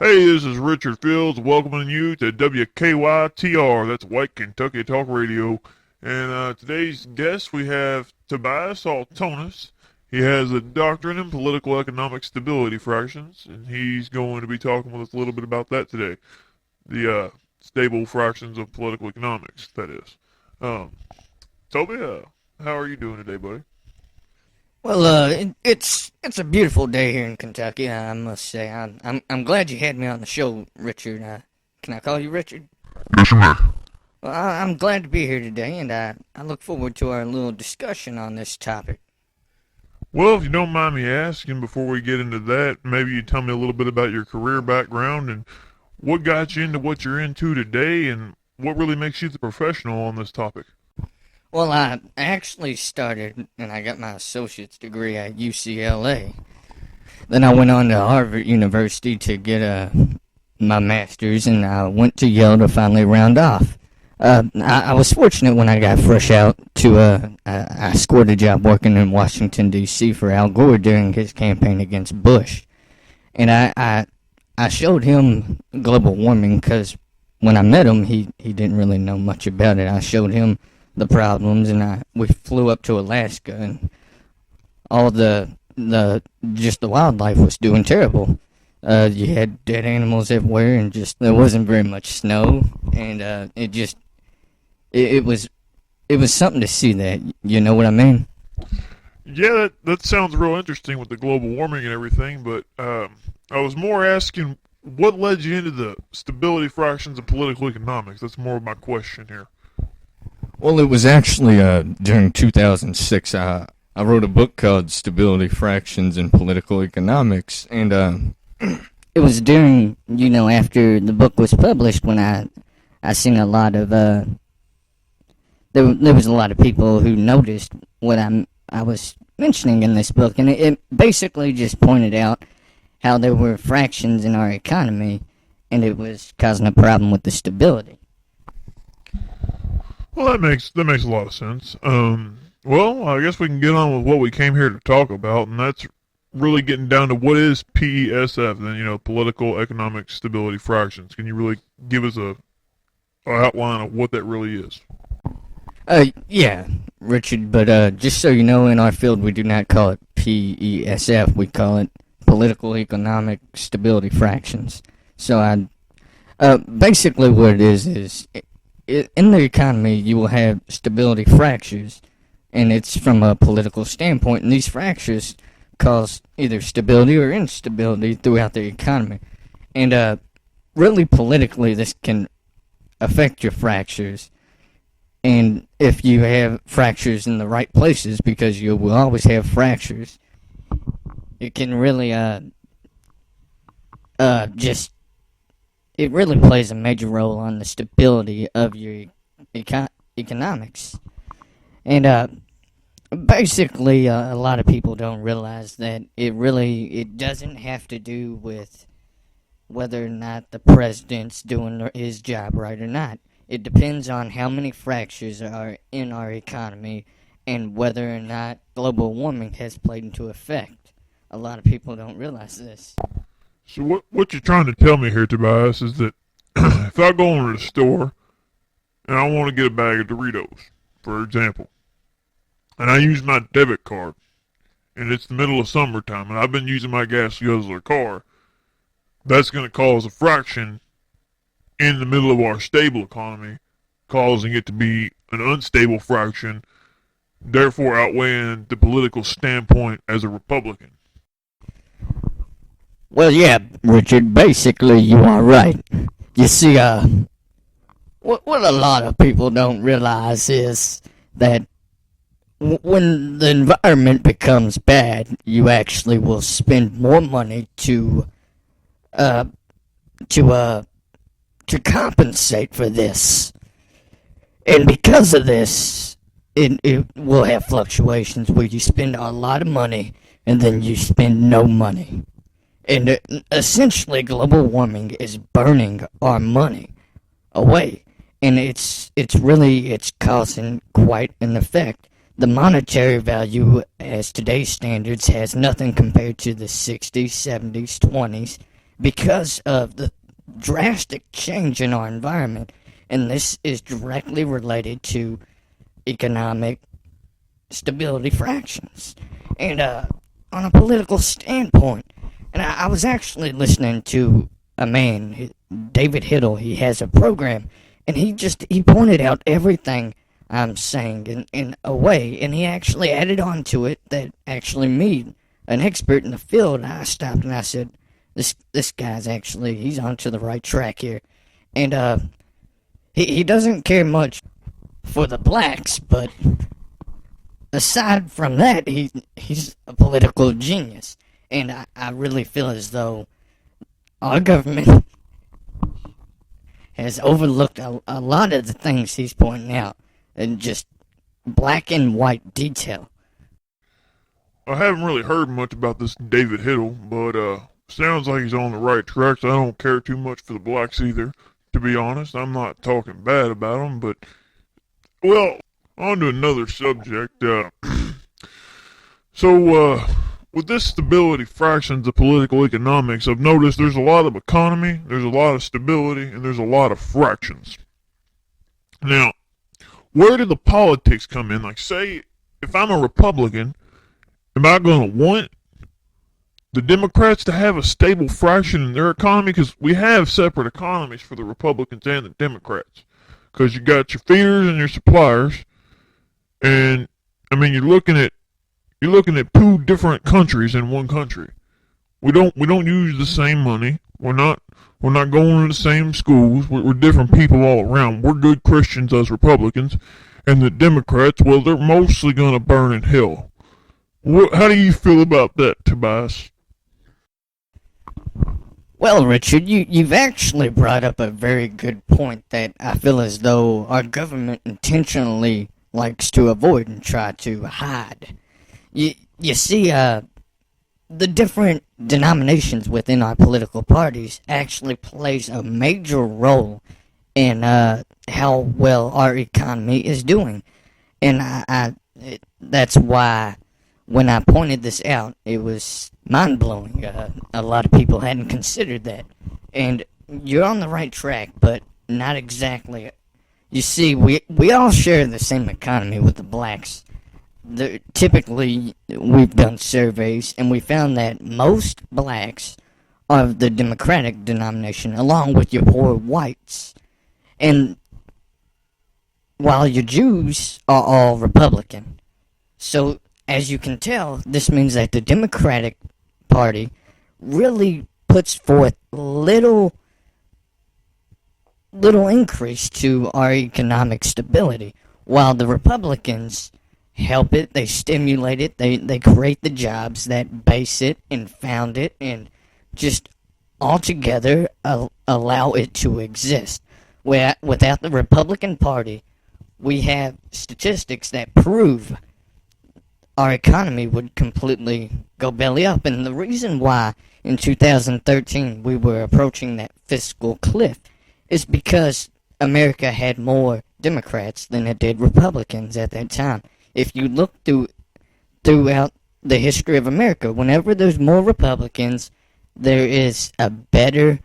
Hey, this is Richard Fields welcoming you to W-KYTR. That's White Kentucky Talk Radio. And today's guest, we have Tobias Altonis. He has a doctorate in political economic stability fractions, and he's going to be talking with us a little bit about that today. The stable fractions of political economics, that is. Um, Toby, how are you doing today, buddy? Well, it's a beautiful day here in Kentucky. I must say, I'm glad you had me on the show, Richard. Can I call you Richard? Yes, you may. Well, I'm glad to be here today, and I look forward to our little discussion on this topic. Well, if you don't mind me asking, before we get into that, maybe you tell me a little bit about your career background and what got you into what you're into today and what really makes you the professional on this topic. Well, I actually started, and I got my associate's degree at UCLA. Then I went on to Harvard University to get my master's, and I went to Yale to finally round off. I was fortunate when I got fresh out to, I scored a job working in Washington, D.C. for Al Gore during his campaign against Bush. And I showed him global warming because when I met him, he didn't really know much about it. I showed him the problems, and we flew up to Alaska, and all just the wildlife was doing terrible. You had dead animals everywhere, and just there wasn't very much snow, and it was something to see that. You know what I mean? Yeah, that sounds real interesting with the global warming and everything, but I was more asking what led you into the stability fractions of political economics. That's more of my question here. Well, it was actually during 2006. I wrote a book called Stability Fractions in Political Economics, and It was during, after the book was published when I seen a lot of there was a lot of people who noticed what I was mentioning in this book, and it basically just pointed out how there were fractions in our economy, and it was causing a problem with the stability. Well, that makes a lot of sense. Well, I guess we can get on with what we came here to talk about, and that's really getting down to what is PESF, then, political economic stability fractions. Can you really give us a outline of what that really is? Yeah, Richard, but just so you know, in our field we do not call it PESF, we call it political economic stability fractions. So basically what it is in the economy you will have stability fractures, and it's from a political standpoint, and these fractures cause either stability or instability throughout the economy. And really politically this can affect your fractures, and if you have fractures in the right places, because you will always have fractures, it can really just it really plays a major role on the stability of your economics. And basically, a lot of people don't realize that it doesn't have to do with whether or not the president's doing his job right or not. It depends on how many fractures are in our economy and whether or not global warming has played into effect. A lot of people don't realize this. So what you're trying to tell me here, Tobias, is that if I go into the store and I want to get a bag of Doritos, for example, and I use my debit card, and it's the middle of summertime, and I've been using my gas guzzler car, that's going to cause a fraction in the middle of our stable economy, causing it to be an unstable fraction, therefore outweighing the political standpoint as a Republican. Well, yeah, Richard, basically you are right. You see, what a lot of people don't realize is that when the environment becomes bad, you actually will spend more money to compensate for this. And because of this, it will have fluctuations where you spend a lot of money and then you spend no money. And essentially, global warming is burning our money away, and it's causing quite an effect. The monetary value, as today's standards, has nothing compared to the 60s, 70s, 20s, because of the drastic change in our environment, and this is directly related to economic stability fractions. And on a political standpoint, and I was actually listening to a man, David Hiddle. He has a program, and he pointed out everything I'm saying in a way, and he actually added on to it that actually me, an expert in the field, I stopped and I said, this guy's actually, he's onto the right track here. And he doesn't care much for the blacks, but aside from that, he's a political genius. And I really feel as though our government has overlooked a lot of the things he's pointing out, and just black and white detail. I haven't really heard much about this David Hiddle, but sounds like he's on the right track. So I don't care too much for the blacks either, to be honest. I'm not talking bad about them, but, well, on to another subject. With this stability fractions of political economics, I've noticed there's a lot of economy, there's a lot of stability, and there's a lot of fractions. Now, where do the politics come in? Like, say, if I'm a Republican, am I going to want the Democrats to have a stable fraction in their economy? Because we have separate economies for the Republicans and the Democrats. Because you got your feeders and your suppliers, and I mean you're looking at two different countries in one country. We don't use the same money. We're not going to the same schools. We're different people all around. We're good Christians as Republicans, and the Democrats, well, they're mostly going to burn in hell. How do you feel about that, Tobias? Well, Richard, you've actually brought up a very good point that I feel as though our government intentionally likes to avoid and try to hide. You see, the different denominations within our political parties actually plays a major role in how well our economy is doing. And that's why when I pointed this out, it was mind-blowing. A lot of people hadn't considered that. And you're on the right track, but not exactly. You see, we all share the same economy with the blacks. Typically, we've done surveys, and we found that most blacks are of the Democratic denomination, along with your poor whites. And while your Jews are all Republican. So, as you can tell, this means that the Democratic Party really puts forth little increase to our economic stability, while the Republicans help it, they stimulate it, they create the jobs that base it and found it and just altogether allow it to exist. Without the Republican Party, we have statistics that prove our economy would completely go belly up. And the reason why in 2013 we were approaching that fiscal cliff is because America had more Democrats than it did Republicans at that time. If you look throughout the history of America, whenever there's more Republicans, there is a better,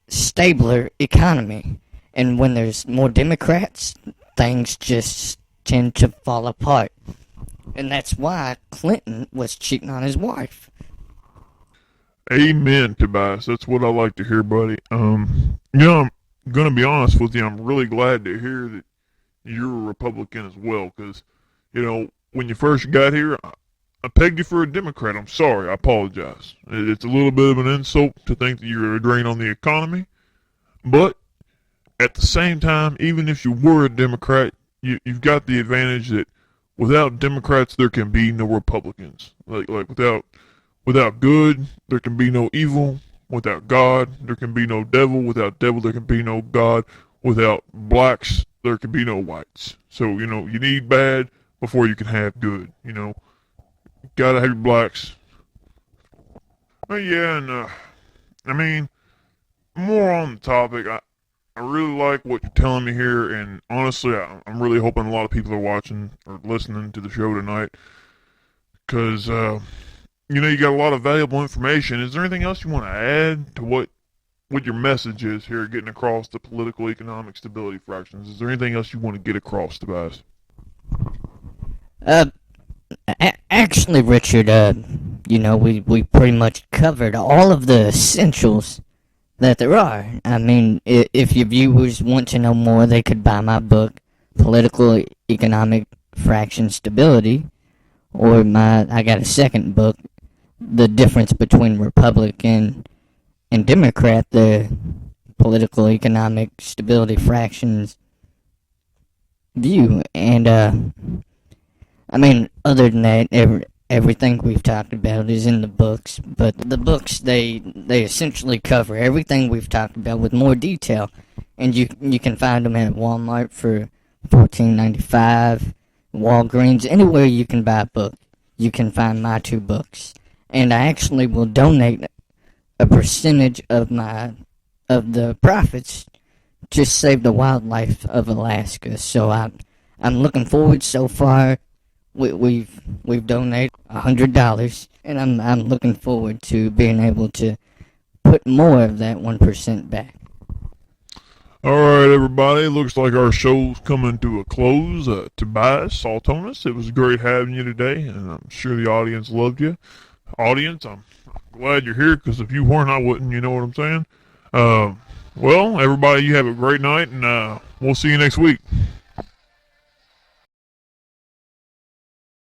stabler economy. And when there's more Democrats, things just tend to fall apart. And that's why Clinton was cheating on his wife. Amen, Tobias. That's what I like to hear, buddy. I'm gonna be honest with you. I'm really glad to hear that you're a Republican as well, because when you first got here, I pegged you for a Democrat. I'm sorry. I apologize. It's a little bit of an insult to think that you're a drain on the economy, but at the same time, even if you were a Democrat, you've got the advantage that without Democrats, there can be no Republicans. Like without good, there can be no evil. Without God, there can be no devil. Without devil, there can be no God. Without blacks, there can be no whites. So, you need bad before you can have good. Gotta have your blacks. But yeah, and I mean, more on the topic, I really like what you're telling me here, and honestly, I'm really hoping a lot of people are watching or listening to the show tonight, because you got a lot of valuable information. Is there anything else you want to add to what your message is here, getting across the political economic stability fractions? Is there anything else you want to get across, Tobias? Actually, Richard, we pretty much covered all of the essentials that there are. I mean, if your viewers want to know more, they could buy my book, Political Economic Fraction Stability, or I got a second book, The Difference Between Republican and Democrat, the Political Economic Stability Fractions View. And, I mean, other than that, everything we've talked about is in the books, but the books, they essentially cover everything we've talked about with more detail, and you can find them at Walmart for $14.95, Walgreens, anywhere you can buy a book, you can find my two books. And I actually will donate a percentage of the profits to save the wildlife of Alaska. So I'm looking forward. So far we've donated $100, and I'm looking forward to being able to put more of that 1% back. All right, everybody. Looks like our show's coming to a close. Tobias Altonis, it was great having you today, and I'm sure the audience loved you. Audience, I'm glad you're here, because if you weren't, I wouldn't. You know what I'm saying? Well, everybody, you have a great night, and we'll see you next week.